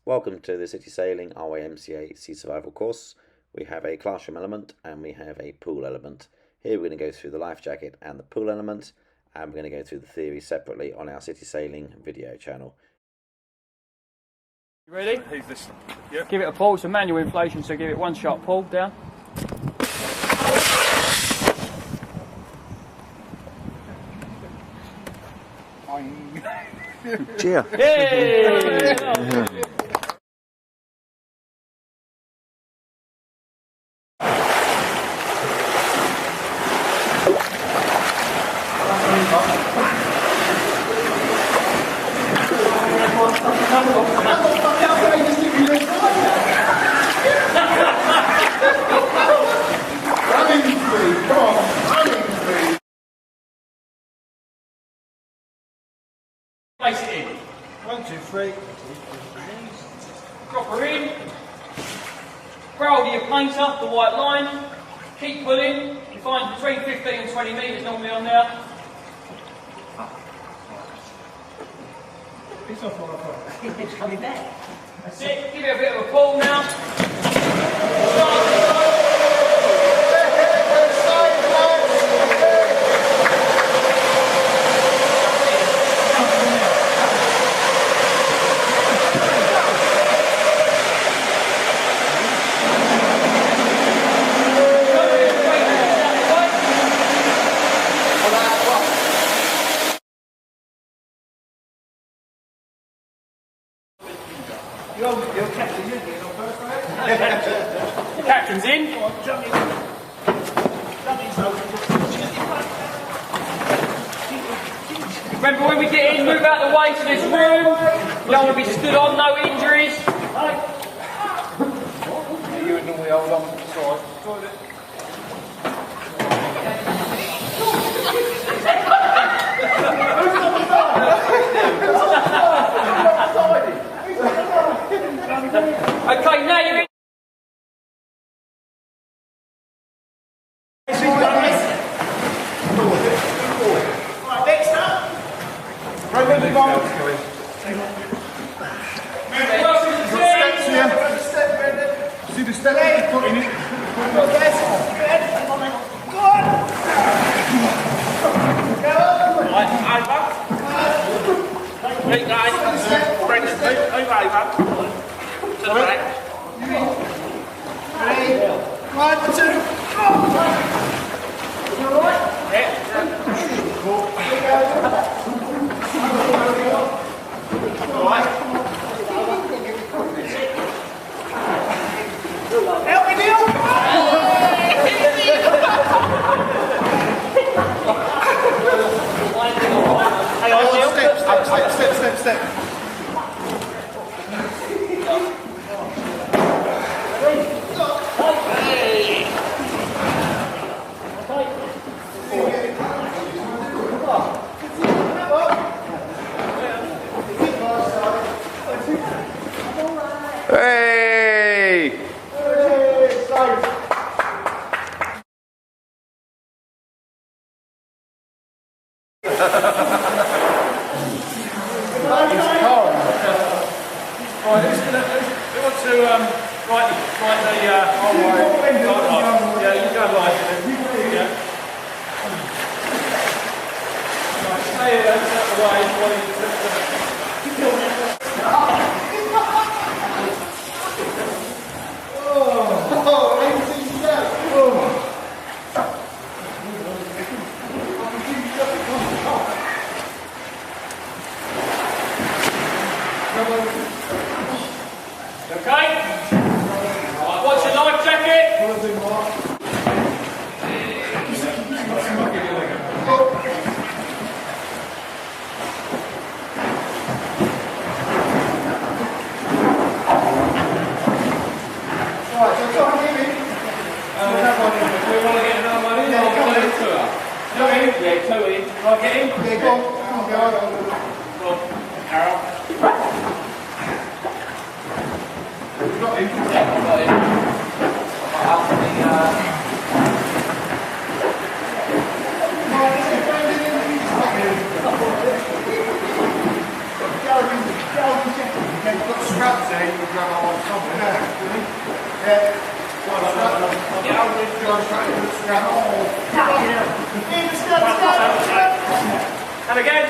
Welcome to the City Sailing RYA Sea Survival course. We have a classroom element and we have a pool element. Here we're going to go through the life jacket and the pool element, and we're going to go through the theory separately on our City Sailing video channel. You ready? Yep. Give it a pull. It's a manual inflation, so give it one shot pull down. Cheer! Yay! Place it in. 1, 2, 3. Drop her in. Grab hold of your painter, the white line. Keep pulling. You find between 15 and 20 metres normally on there. It's off on a It's coming back. That's it. Give it a bit of a pull now. You're captain, you're getting on first, right? The captain's in. Jump in. Remember, when we get in, move out the way to this room. You don't want to be stood on, no injuries. You would normally hold on to the side. Toilet. Okay, now you're in. Right, next up. Right, move on. Steps here. Step, Brendan. See the step that you're putting in? Yes. Go on. Hey guys, Brendan, over. To the right. 3, 1, 2, go! You alright? Yeah. Help me, Neil! Hang on, Neil. Step. Hey! Right, who wants to write the yeah, you go right. Yeah. Right, stay here, that's out the way while you Okay? Right, what's your life jacket? Do we want to get another one in? Yeah, come in. Yeah, two in. Right, get in. Yeah, go on. Go on, Carol. Got him. Yeah, I've got him. Go, strap say, you grab on something. Yeah. Go on, strap. Yeah, go on, strap. And again.